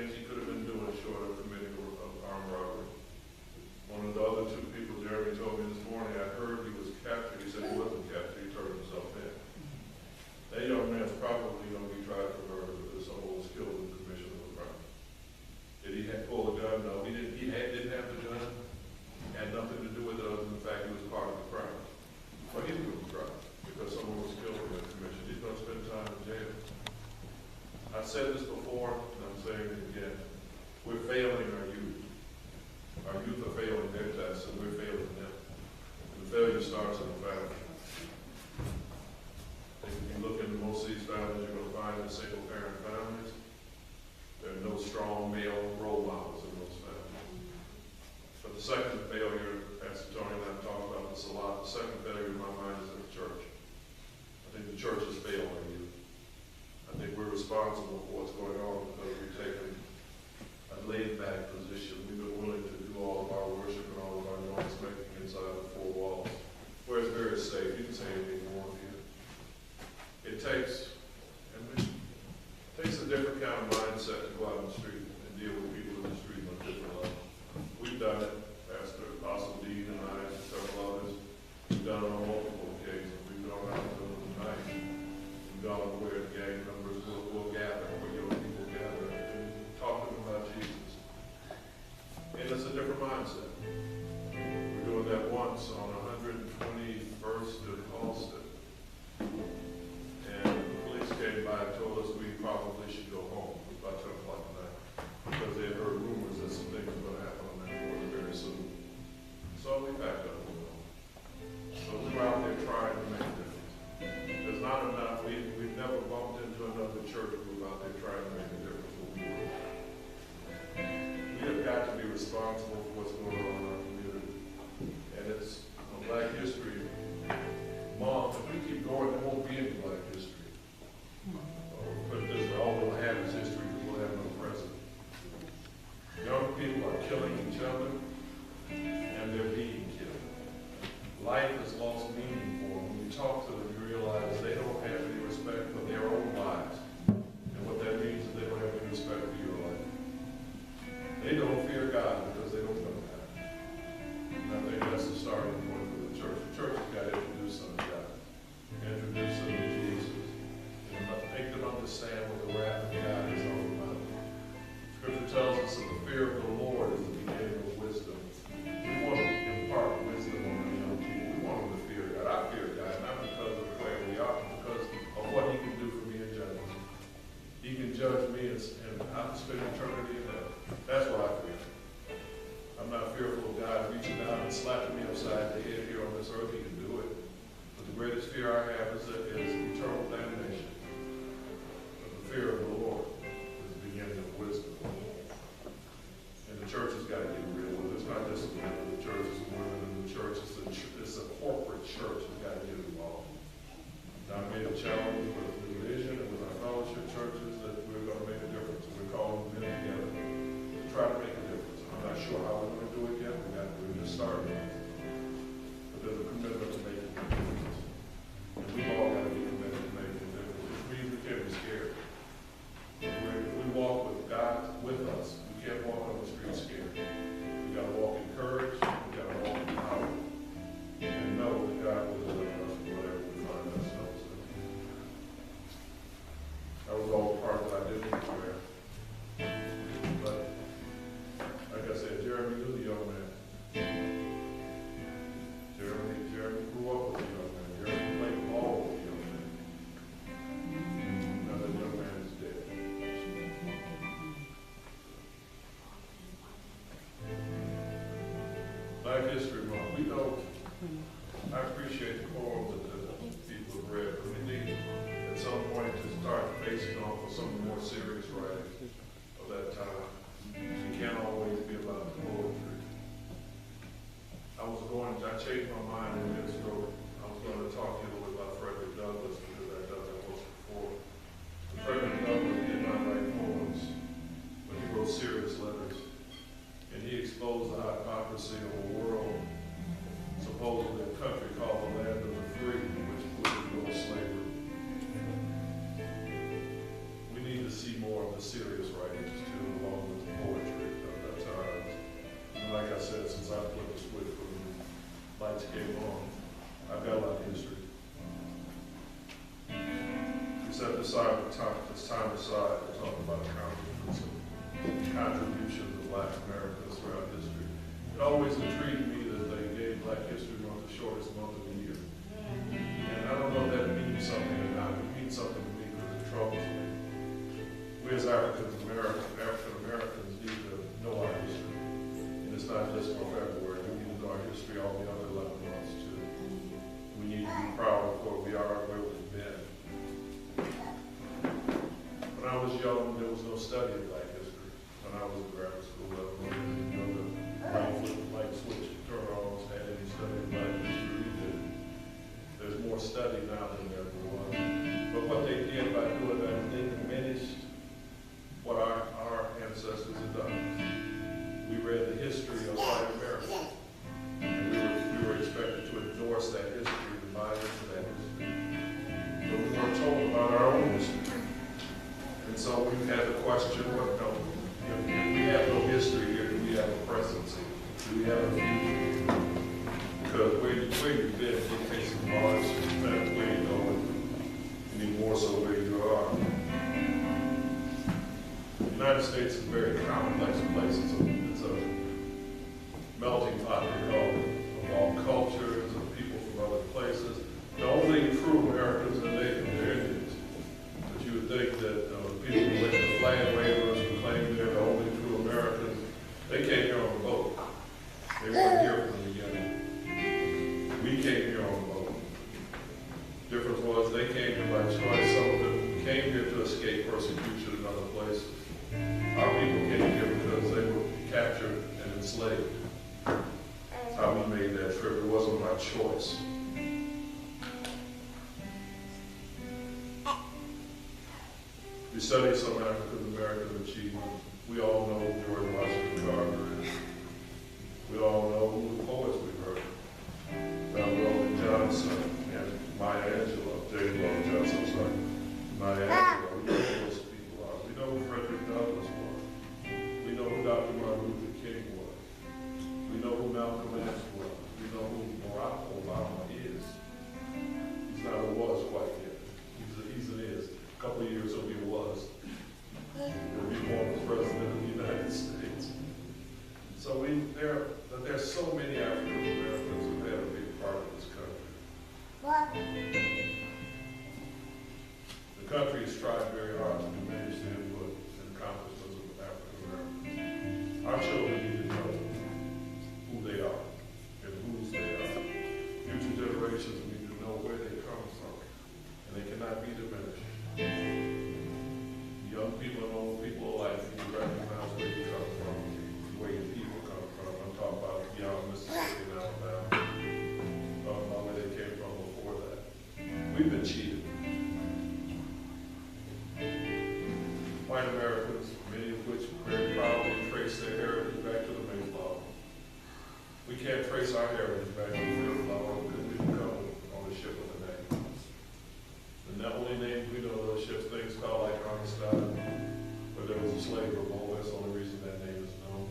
things he could have been doing short of committing armed robbery. One of the other two people, Jeremy, told me this morning, I heard he was captured. He said he wasn't captured, he turned himself in. That young man's probably going to be tried for murder because someone was killed in the commission of a crime. Did he pull a gun? No, he didn't. He didn't have the gun. Had nothing to do with it other than the fact he was part of the crime. But he was crime because someone was killed in the commission. He's going to spend time in jail. I said this before, and I'm saying it again. We're failing our youth. Our youth are failing their tests, and we're failing them. The failure starts in the family. If you look into most of these families, you're going to find in single-parent families, there are no strong male role models in those families. But the second failure, Pastor Tony and I have talked about this a lot, the second failure in my mind is in the church. I think the church has failed our youth. I think we're responsible for what's going on because we've taken a laid-back position. We've been willing to do all of our worship and all of our noise making inside the four walls, where it's very safe. You can say anything you want here. It takes a different kind of mindset to go out on the street and deal with people in the street on a different level. We've done it, Pastor Apostle Dean and I and several others. We've done it on multiple occasions. We've gone out in the middle of the night. We've gone where the gang members will gather, where young people gather, and talk to them about Jesus. And it's a different mindset. We're doing that once on 121st and Halsted. And the police came by and told us we probably should go home. It was about 10 o'clock at night. Because they had heard rumors that some things were going to happen on that border very soon. So we packed up and went home. So we were out there trying to make a difference. There's not enough. We've never bumped into another church group out there trying to make a difference what we were. We have got to be responsible for what's going on in our community. And it's on Black History Month. If we keep going, there won't be any Black History. Put it this way, all we'll have is history because we'll have no present. Young people are killing each other and they're being killed. Life has lost meaning for them. When you talk to them, you realize they don't have any respect for their own lives. And what that means is they don't have any respect for your life. They don't fear God because they don't know God. And I think that's the starting point for the church. The church has got to introduce them to God. Introduce them to Jesus. And make them understand what the wrath of God is all about. Scripture tells us that the fear of the Lord is the beginning of wisdom. We want to impart wisdom on our young people. We want them to fear God. I fear God, not because of where we are, but because of what He can do for me in general. He can judge me and I can spend eternity in heaven. That's what I fear. I'm not fearful of God reaching down and slapping me upside the head here on this earth. He can do it. But the greatest fear I have is eternal damnation. But the fear of the Lord is the beginning of wisdom. And the church has got to get real with it. It's not just the men of the church, it's the women in the church. It's a corporate church that's got to get involved. And I made a challenge with New Vision and with our fellowship churches that we're going to make a difference. And we're calling men together to try to make a difference. I'm not sure how we're going to do it yet. We're just starting. But there's a commitment to making a difference. And we've all got to be committed to making a difference. Which means we can't be scared. If we walk with God with us, we can't walk on the street scared. We got to walk in courage. We got to walk in power. And know that God will deliver us from whatever we find ourselves in. That was all the part that I didn't prepare. But like I said, Jeremy knew the young man. Jeremy grew up with the young man. Jeremy played ball with the young man. Now that young man is dead. Black History Month. We know, I appreciate the poems that the people have read, but we need at some point to start facing off with some of the more serious writings of that time. It can't always be about the poetry. I changed my mind in minutes ago. I was going to talk to you a little bit about Frederick Douglass because I've done that once before. Frederick Douglass did not write poems, but he wrote serious letters. And he exposed the hypocrisy of a world, supposedly a country called the land of the free, which would be slavery. We need to see more of the serious writings too, along lights came on. I've got a lot of history. We set this time aside to talk about contributions of Black Americans throughout history. It always intrigued me that they gave Black History Month the shortest month of the year. And I don't know if that means something or not. It means something to me because it troubles me. We as African Americans need to know our history. And it's not just for February. We need to know our history all the other 11 months too. We need to be proud of where we are and where we've been. When I was young, there was no study of Black history. When I was in graduate school, I didn't know the light switch and turn on had any study of Black history. There's more study now than there ever was. But what they did by doing that, they diminished what our ancestors had done. We read the history of white America, and we were expected to endorse that history and buy into that history. But we weren't told about our own history. And so we had to question what, if we have no history here, do we have a presidency? Do we have a future? Because where you've been dictates the laws, that's where you go, and any more so where you are. The United States is a very complex place. It's a melting pot, they call it, of all cultures, of people from other places. The only true Americans are they're Indians. But you would think that people who went to flag wavers who claim they're the only true Americans, they came here on the boat. They weren't here from the beginning. We came here on the boat. Difference was they came here by choice. Some of them came here to escape persecution in other places. Our people came here because they were captured and enslaved. That's how we made that trip. It wasn't my choice. We studied some African American achievements. We all know George Washington Carver. We all know who the poets we heard. Ralph Johnson and Maya Angelou. J. Love Johnson, I'm sorry. Maya Angelou. We know who those people are. We know who Frederick Douglass was. We know who Dr. Martin Luther King was. We know who Malcolm X was. We know who Barack Obama is. He's not a was quite yet. He's an is. A couple of years ago he was. He'll be born as president of the United States. So there's so many African Americans who had a big part of this country. The country has tried very hard to diminish the input and accomplishments of African Americans. Our children need to know who they are and whose they are. Future generations need to know where they come from, and they cannot be diminished. Young people and old people alike need to recognize where you come from, where your people come from. I'm talking about beyond Mississippi and Alabama. I'm talking about where they came from before that. We've been cheated. White Americans, many of which very proudly trace their heritage back to the Mayflower. We can't trace our heritage back to the Mayflower because we didn't come on the ship with a name. The only names we know of those ships, things called like Armistead, where there was a slave revolt. That's the only reason that name is known.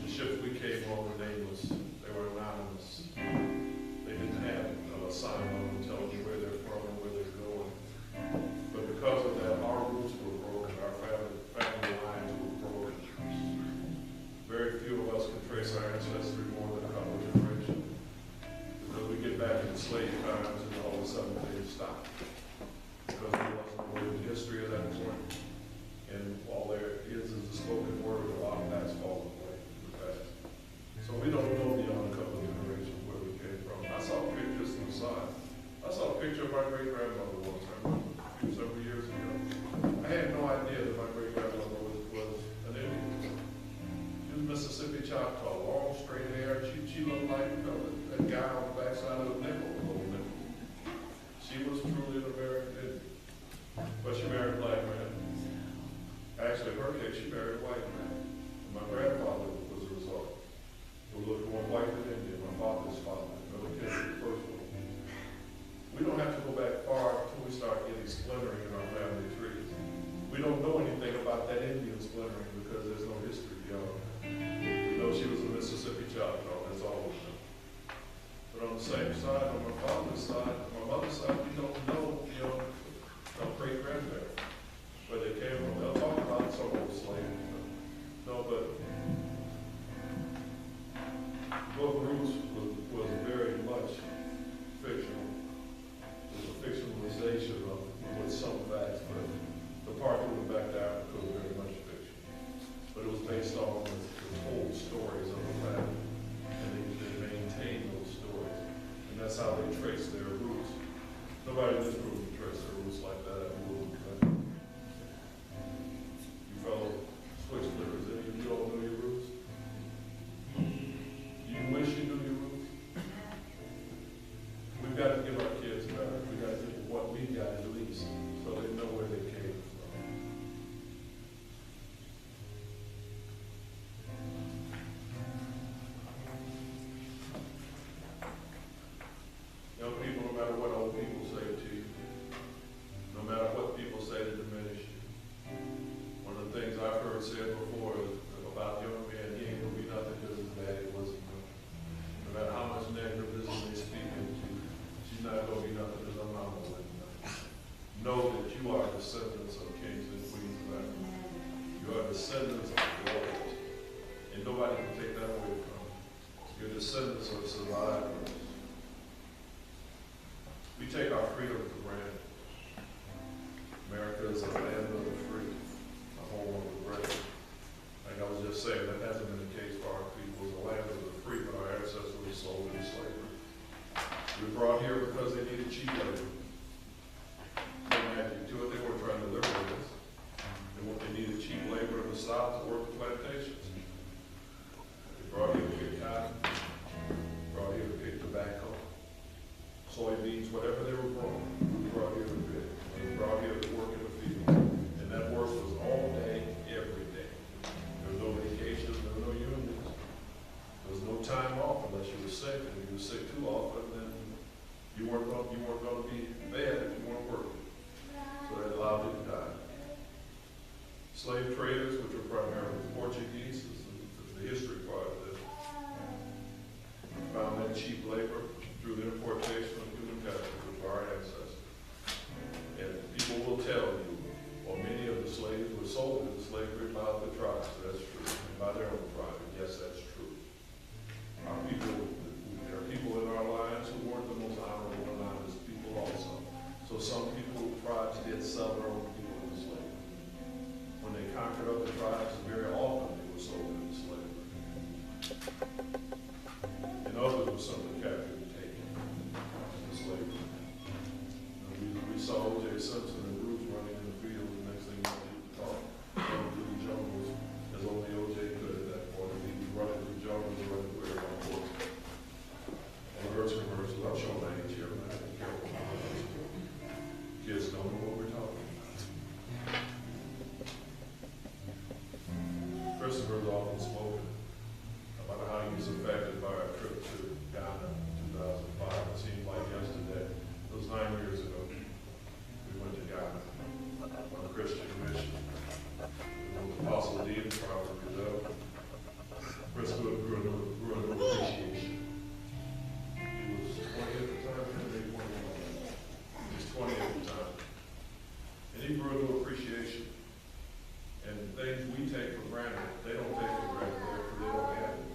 The ships we came on were nameless. They were anonymous. They didn't have a sign on them telling you where they're from and where they're going. But because of that, our roots were broken. Our family lines were broken. Very few of us can trace our ancestry more than a couple of generations. Because we get back into slave times and all of a sudden things stop. Because we wasn't aware of the history of that point. And all there is the spoken word of a lot of that's fallen away in the past. So we don't know beyond a couple of generations where we came from. I saw pictures from the side. I saw a picture of my great-grandmother one time, several years ago. I had no idea that my great-grandmother was an Indian. She was Mississippi Choctaw, long, straight hair. She looked like that guy on the backside of the nickel, a little bit. She was truly an American Indian. But she married a black man. Actually, in her case, she married a white man. And my grandfather was a result. We looked more white than Indian, my father's father, Miller King, the first one. We don't have to go back far until we start getting splintering in our family trees. We don't know anything about that Indian splintering because there's no history beyond. We know she was a Mississippi Choctaw, that's all we know. side, on my father's side, my mother's side, we don't know, no great-grandparents, where they came from. They'll talk about some old slave. No, but Book Roots was very much fictional. It was a fictionalization of with some facts, but the part that went back to Africa was very much fiction. But it was based on the old stories of the family, and they maintained those stories. And that's how they trace their roots. Nobody in this room can trace their roots like that. You fellow switch flippers, any of you all know your roots? You wish you knew your roots? We've got to give our kids better. We've got to give them what we got at least, so they know where they came from. Young people, no matter what old people say to you, no matter what people say to diminish you, one of the things I've heard said before about young men, he ain't gonna be nothing because his daddy wasn't good. No matter how much negativism they speak into, she's not gonna be nothing because her mama wasn't nothing. Know that you are descendants of kings and queens of Africa. You are descendants of royalty, and nobody can take that away from you. You're descendants of survivors. We take our freedom for granted. America is a land of the free, a home of the brave. Like I was just saying, that hasn't been the case for our people. It's a land of the free, but our ancestors were sold into slavery. We were brought here because they needed cheap labor. They had to do it. They weren't trying to liberate us. They needed cheap labor in the South to work the plantations. They brought here to pick cotton, brought here to pick tobacco, soybeans, whatever they were growing. We brought here to pick. They brought here to work in the field. And that work was all day, every day. There was no vacations, there were no unions. There was no time off unless you were sick, and if you were sick too often, then you weren't going to be bad if you weren't working. So that allowed you to die. Slave traders, which were primarily Portuguese, is the history part of this, found that cheap labor through the importation of human capital for our ancestors. And people will tell you, or many of the slaves were sold into slavery by the tribes. That's true. And by their own tribe. Yes, that's true. Our people, there are people in our lives who weren't the most honorable and honest people also. So some people tribes did sell their own people into slavery. When they conquered other tribes, very often they were sold into slavery. And others were simply captured and taken into slavery. We saw O.J. Simpson and Bruce running in the field, and the next thing you know, he was talking. Running through the jungles as only O.J. could at that point. And he was running through the jungles and running where on horse. On the Hertz commercial, I'm showing my age here, man. Kids don't know what we're talking about. Christopher's often spoken about how he was affected by our trip to Ghana in 2005. It seemed like yesterday. It was 9 years ago. We went to Ghana on a Christian mission. It was Apostle D and Prophet Goodell. Christopher grew an appreciation. He was 20 at the time, maybe 21. He was 20 at the time. And he grew an appreciation. And things we take for granted, they don't take for granted there because they don't have it.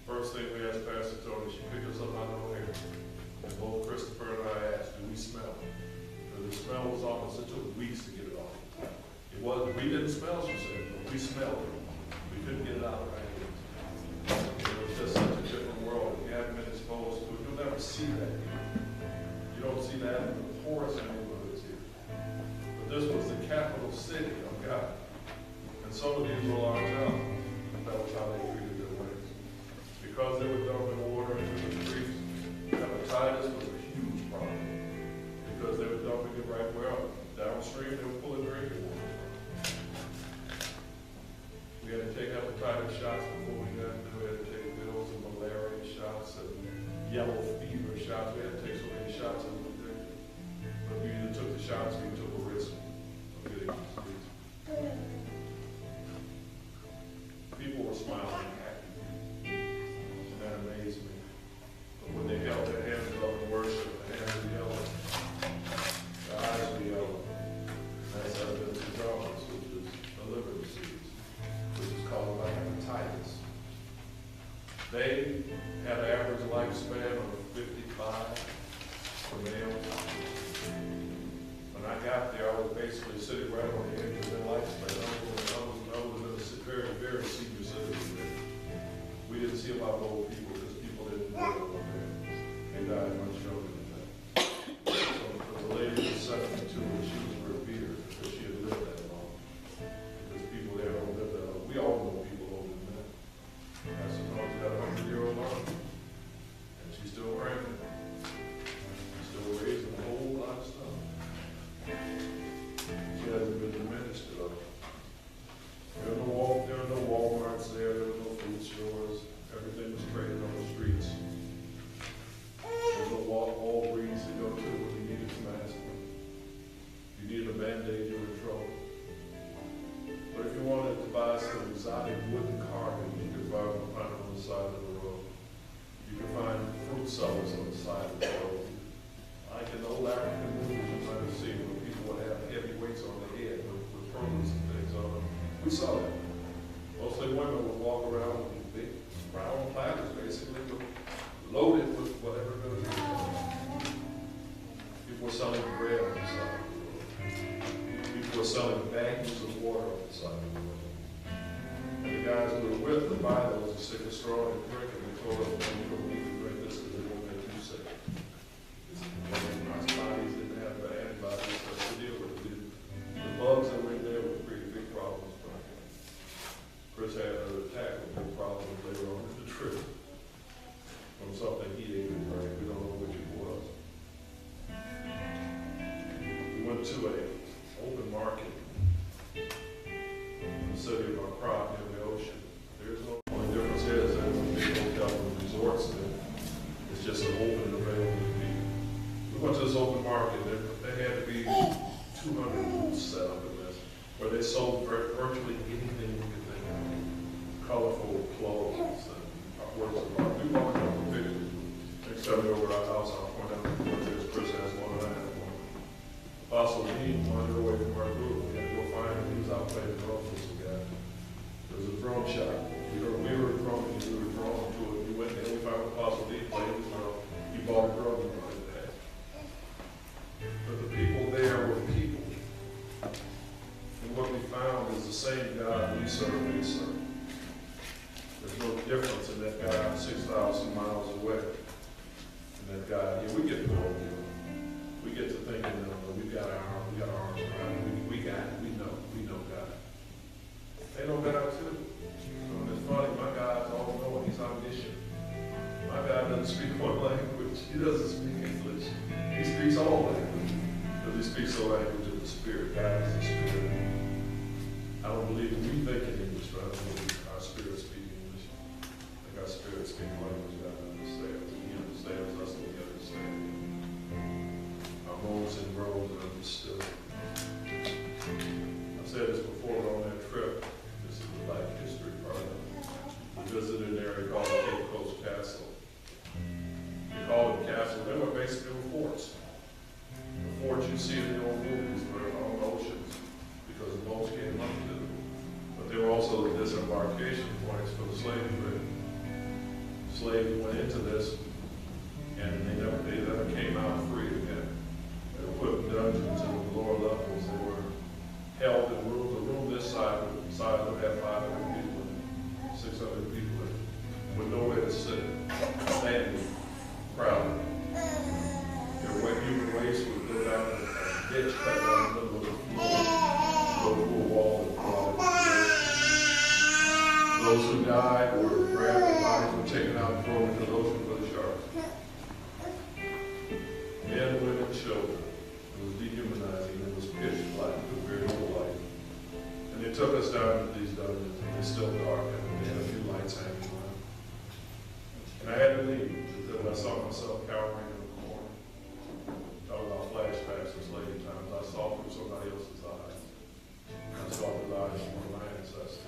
First thing we asked Pastor Tony, she picked us up out of the air. And both Christopher and I asked, do we smell? Because the smell was off us. It took weeks to get it off. We didn't smell, she said, but we smelled it. We couldn't get it out of our hands. It was just such a different world. If you haven't been exposed to it, you'll never see that here. You don't see that in the poorest neighborhoods here. But this was the capital city of God. And some of these were large houses. That was how they treated their ways. Because they were dumping water into the streets, hepatitis was a huge problem. Because they were dumping it right where downstream they were pulling drinking water from. We had to take hepatitis shots before we got into it. We had to take pills and malaria shots and yellow fever shots. We had to take so many shots as we did. But we either took the shots or we took a risk of getting these disease. People were smiling and happy. And that amazed me. But when they held their hands up in worship, the hands were yellow. The eyes were yellow. That's evidence of drugs, which is a liver disease, which is caused by hepatitis. They had an average lifespan of 55 for males. When I got there, I was basically sitting right on the edge of their lifespan. I was in a very, very senior citizen there. We didn't see a lot of old people because people didn't live over there. They died much younger than that. So the lady was 72 and she was revered because she had lived that long. Because people there don't live that long. We all know people older than that. Pastor Tony's got a 100-year-old mom. And she's still pregnant. She's still raising a whole lot of stuff. She hasn't been diminished at all. There are no Walmarts there were no food stores. Everything was traded on the streets. There's no Walgreens to go to when you needed some aspirin. You needed a Band-Aid, you were in trouble. But if you wanted to buy some exotic wooden carving, you could find them on the side of the road. You could find fruit sellers on the side of the road. Like in old African movies you might have seen where people would have heavy weights on their head with produce and things on them. We saw that. Mostly women would walk around with big brown platters, basically, loaded with whatever goes in. People were selling bread on the side of the road. People were selling bags of water on the side of the road. And the guys we were with would buy those and stick a straw in and drink, and we told them, you don't need to drink this because it won't make you sick. Our bodies didn't have the antibodies to deal with it. The bugs that were in there were pretty big problems. Chris had an attack with big problems later on in the trip from something he ate and drank. We don't know which it was. We went to an open market in the city of Accra near the ocean. There's no only difference is that when big hotel and resorts there, it's just an open and available to people. We went to this open market. There had to be 200 booths set up in this, where they sold virtually anything you could think of. Colorful clothes and works of art. We walked up the pictures. Next time we go over our house, I'll point out the pictures. Chris has one and I have one. Apostle Dean wandered away from our group. We had to go find him. He was out playing drums with some guy. There was a drum shop. We were drumming and we were drawn to it. We went there, we found Apostle Dean playing his drum. He bought a drum and played that. But the people there were people. And what we found is the same God we serve, they serve. There's no difference in that God 6,000 miles away and that God here. We get to go here. We get to thinking that we got our arms around it. We got it. We know God. They know God too. So it's funny, my God's all knowing. He's omniscient. My God doesn't speak one language. He doesn't speak English. He speaks all language. Because he speaks the language of the Spirit. God is the Spirit. I don't believe that we think in English, but I believe our Spirit speaks English. Our Spirit speaks language God understands. He understands us and we understand Him. Our moans and groans are understood. I've said this before on that trip. This is the Black History part of it. We visited an area called Cape Coast Castle. We called it castle. They were basically forts. The forts you see in the old movies were on oceans because the boats came up to them. But they were also the disembarkation slave trade. Slaves went into this, and they never came out free again. They were put in dungeons in the lower levels. They were held in rooms. A room this size would have 500 people, 600 people, with nowhere to sit, standing, crowded. Their human waste would go down a ditch cut down the middle of the floor, go through a wall and fall into the Those who died were grabbed, their bodies were taken out and thrown into the ocean for the sharks. Men, women, children. It was dehumanizing. It was pitch black. It was very no light. And they took us down to these dungeons, and they're still dark, and they had a few lights hanging around. And I had to leave because I saw myself cowering in the corner. Talking about flashbacks of slave times. I saw through somebody else's eyes. I saw the eyes of one of my ancestors.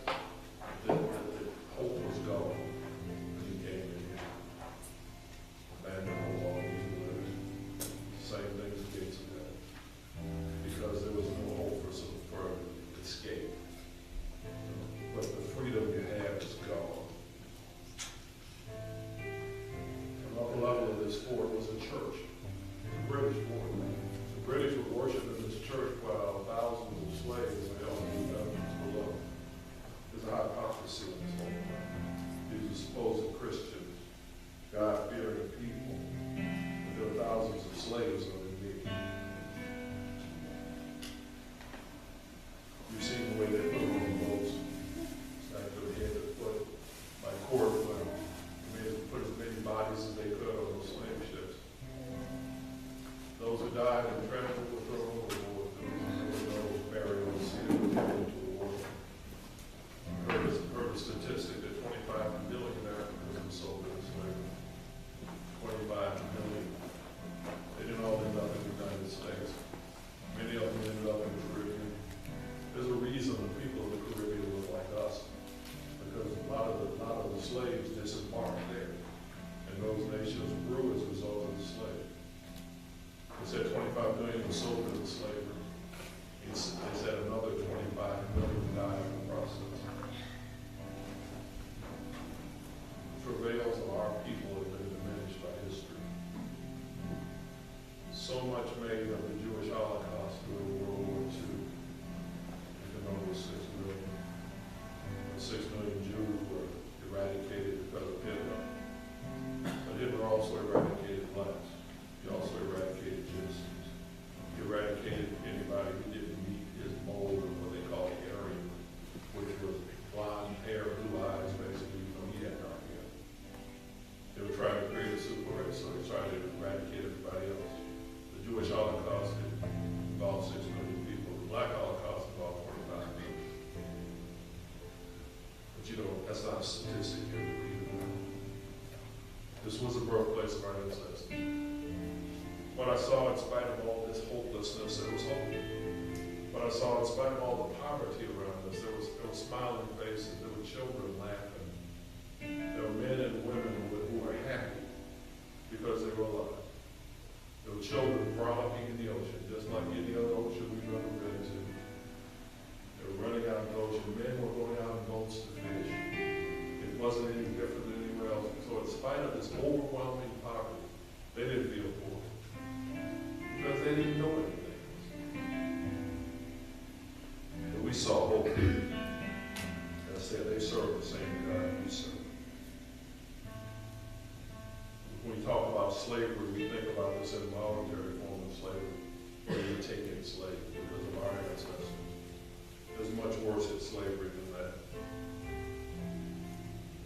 The hope was gone when he came in here. And the whole law same thing as gates of death. Because there was no hope for escape. But the freedom you have is gone. And on the level of this fort was a church, the British fort. The British were worshiping this church while thousands of slaves were held in the dungeons below. There's a hypocrisy in this whole thing. These are supposed Christians, God-fearing people. There were thousands of slaves underneath. You've seen the way they put them on the boats. It's like they had to put, by court, they put as many bodies as they could on those slave ships. Those who died in transit were thrown overboard. There was no burial at sea. They were thrown into the water. Heard a statistic that 25 million Africans were sold into slavery. 25 million. They didn't all end up in the United States. Many of them ended up in the Caribbean. There's a reason the people of the Caribbean look like us, because a lot of the slaves disembarked there, and those nations grew as a result of the slave. They said 25 million were sold into slavery. They said another 25 million died in the process. The travails of our people have been diminished by history. So much made of the Jewish Holocaust during World War II. Even though it was 6 million. 6 million Jews were eradicated because of Hitler. But Hitler also eradicated blacks. He also eradicated Gypsies. He eradicated anybody who didn't meet his mold of what they call Aryan, which was blonde hair, blue eyes, basically. He had dark hair. They were trying to create a super race, so they tried to eradicate everybody else. The Jewish Holocaust involved 6 million people. The Black Holocaust involved 45 million. But you know, that's not a statistic here to read about. This was the birthplace of our ancestors. What I saw, in spite of all this hopelessness, there was hope. What I saw, in spite of all the poverty around us, there was smiling faces. There were children laughing. There were men and women who were happy because they were alive. There were children frolicking in the ocean, just like any other ocean we've ever been to. They were running out in the ocean. Men were going out in boats to fish. It wasn't any different than anywhere else. So in spite of this overwhelming poverty, they didn't feel poor. Because they didn't know anything. And we saw hope. As I said, they serve the same God we serve. When we talk about slavery, we think about this involuntary form of slavery, where you take in slaves because of our ancestors. There's much worse at slavery than that.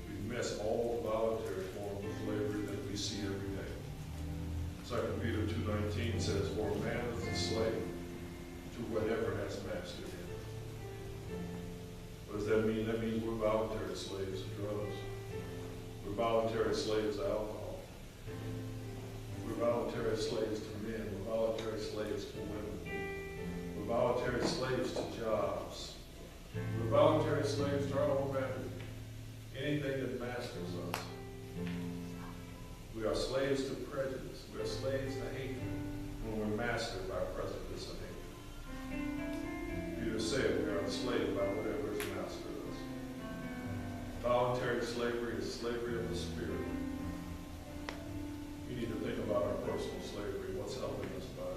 We miss all the voluntary forms of slavery that we see every day. 2 Peter 2:19 says, "For man is a slave to whatever has mastered him." What does that mean? That means we're voluntary slaves to drugs. We're voluntary slaves to alcohol. We're voluntary slaves to men. We're voluntary slaves to women. We're voluntary slaves to jobs. We're voluntary slaves to our own family. Anything that masters us. We are slaves to prejudice. We are slaves to hatred when we're mastered by prejudice and hatred. Peter said we are enslaved by whatever has mastered us. Involuntary slavery is slavery of the spirit. We need to think about our personal slavery. What's helping us by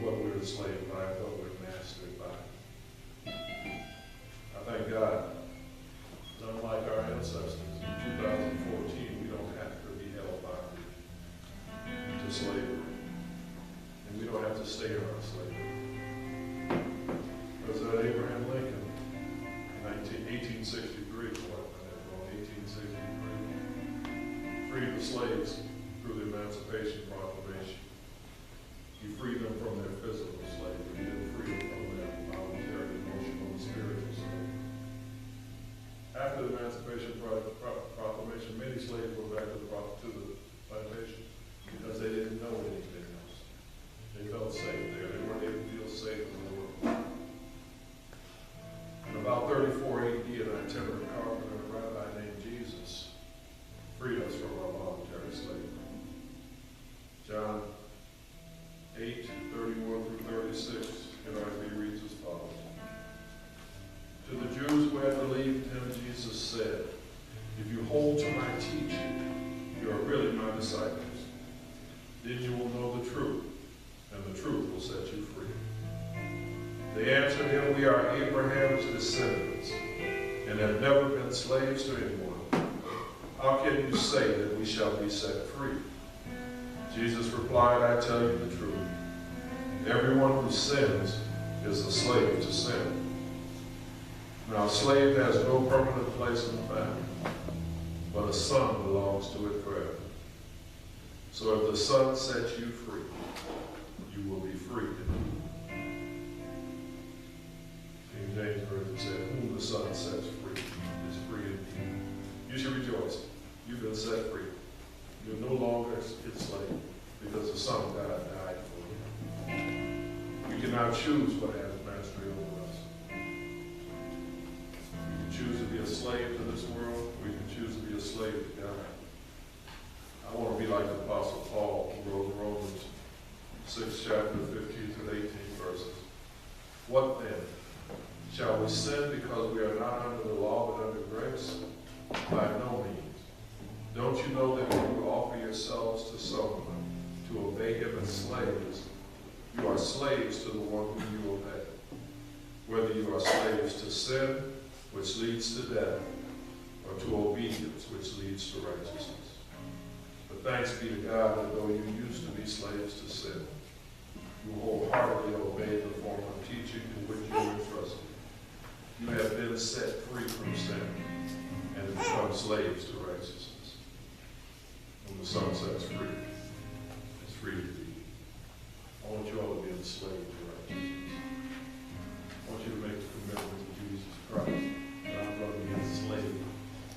what we're enslaved by, what we're mastered by. I thank God, unlike our ancestors, in 2014, we don't have to be held bondage to slavery. And we don't have to stay in our slavery. President Abraham Lincoln, in 1863, freed the slaves through the Emancipation Proclamation. He freed them from their physical slavery. He didn't free them from their voluntary, emotional, and spiritual slavery. After the Emancipation Proclamation, many slaves went back to the plantation because they didn't know anything else. They felt safe there. They weren't able to feel safe in the world. In about 34 AD, an itinerant carpenter, a rabbi named Jesus, freed us from our voluntary slavery. John 8:31 through 36, NIV reads as follows. To the Jews who had believed him, Jesus said, if you hold to my teaching, you are really my disciples. Then you will know the truth, and the truth will set you free. They answered him, we are Abraham's descendants, and have never been slaves to anyone. How can you say that we shall be set free? Jesus replied, I tell you the truth. Everyone who sins is a slave to sin. Now, a slave has no permanent place in the family, but a son belongs to it forever. So if the Son sets you free, you will be free indeed. King James Version said, whom the Son sets free is free indeed. You should rejoice. You've been set free. You're no longer enslaved because the Son of God died for you. We cannot choose what has mastery over us. We can choose to be a slave to this world. We can choose to be a slave to God. I want to be like the Apostle Paul, who wrote in Romans 6, chapter 15 through 18 verses. What then? Shall we sin because we are not under the law but under grace? By no means. Don't you know that when you offer yourselves to someone to obey him as slaves, you are slaves to the one whom you obey? Whether you are slaves to sin, which leads to death, or to obedience, which leads to righteousness. But thanks be to God that though you used to be slaves to sin, you wholeheartedly obeyed the form of teaching in which you were entrusted. You have been set free from sin and become slaves to righteousness. When the Son sets free, it's free to be. I want you all to be enslaved to righteousness. I want you to make the commitment to Jesus Christ that I'm going to be enslaved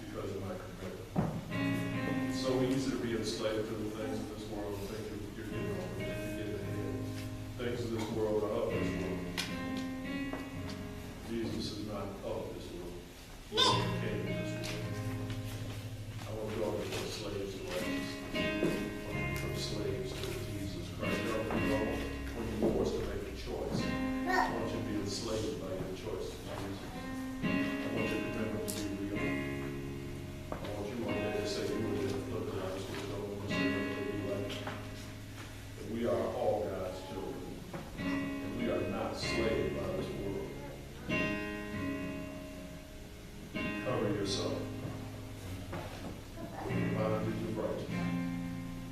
because of my commitment. It's so easy to be enslaved to the things of this world and think you're getting over, think you're getting ahead. Things of this world are of this world. Jesus is not of this world. He came to this world. I want you all to become slaves to righteousness. I want you to become slaves to Jesus Christ. You know, when you're forced to make a choice, I want you to be enslaved by your choice to Jesus. I want your commitment to be real. I want you one day to say you were just look at us with no one to say what they be like. But we are all God's children. And we are not slaves by this world. Cover yourself with the bondage of righteousness.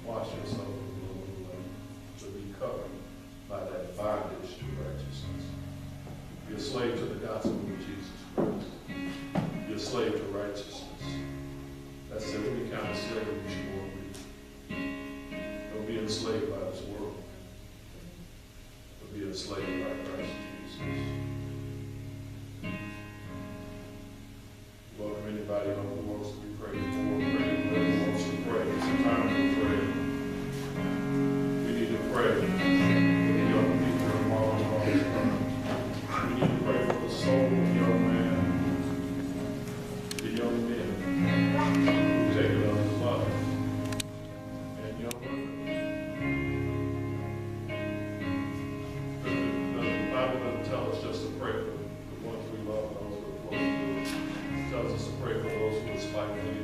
Wash yourself with the blood of the Lamb to be covered by that bondage to righteousness. Be a slave to the gospel of Jesus Christ. Be a slave to righteousness. That's the only kind of slave you should want to be. Don't be enslaved by this world, but be enslaved by Christ Jesus. Welcome anybody who wants to be prayed for, whoever wants to pray. It's a time for prayer. We need to pray for the young people and moms and all this time. We need to pray for the soul of the young man, the young men who take it up to love, and young women. The Bible doesn't tell us just to pray for the ones we love and those who are close to us. It tells us to pray for those by the